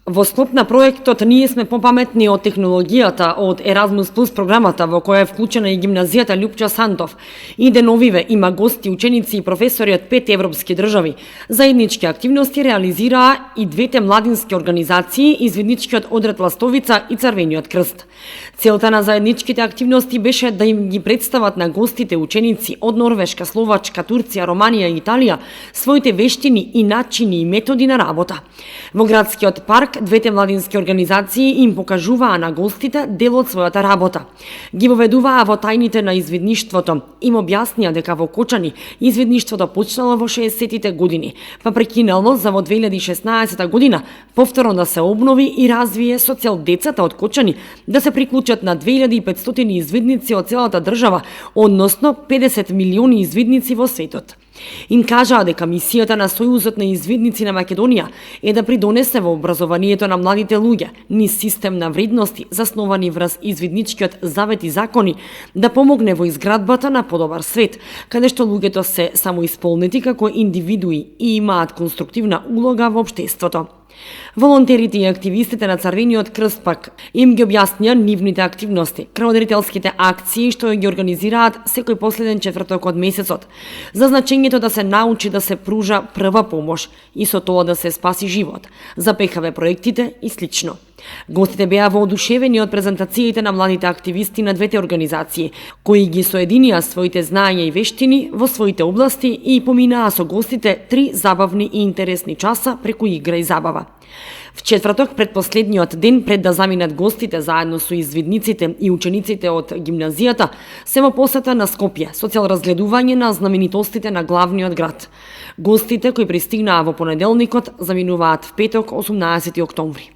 Во склоп на проектот ние сме попаметни од технологијата од Erasmus Plus програмата во која е вклучена и гимназијата Љупчо Сантов. И деновиве има гости, ученици и професори од 5 европски држави. Заеднички активности реализираа и двете младински организации, Извидничкиот одред Ластовица и Црвениот крст. Целта на заедничките активности беше да им ги представат на гостите ученици од Норвешка, Словачка, Турција, Романија и Италија своите вештини и начини и методи на работа. Во градскиот парк двете младински организации им покажуваа на гостите дел од својата работа. Ги воведуваа во тајните на извидништвото, им објаснија дека во Кочани извидништвото почнало во 60-тите години, па прекинало за во 2016 година повторно да се обнови и развие со цел децата од Кочани да се приклучат на 2500 извидници од целата држава, односно 50 милиони извидници во светот. Им кажаа дека мисијата на Сојузот на извидници на Македонија е да придонесе во образованието на младите луѓе низ систем на вредности засновани врз извидничкиот завет и закони, да помогне во изградбата на подобар свет, каде што луѓето се самоисполнети како индивидуи и имаат конструктивна улога во општеството. Волонтерите и активистите на Црвениот крст пак им ги објаснија нивните активности, крводарителските акции што ги организираат секој последен четврток од месецот, за значењето да се научи да се пружа прва помош и со тоа да се спаси живот, за ПКВ проектите и слично. Гостите беа воодушевени од презентациите на младите активисти на двете организации, кои ги соединија своите знаења и вештини во своите области и поминаа со гостите 3 забавни и интересни часа преку игра и забава. В четврток, предпоследниот ден пред да заминат гостите заедно со извидниците и учениците од гимназијата, се во посета на Скопје со цел разгледување на знаменитостите на главниот град. Гостите кои пристигнаа во понеделникот заминуваат в петок, 18 октомври.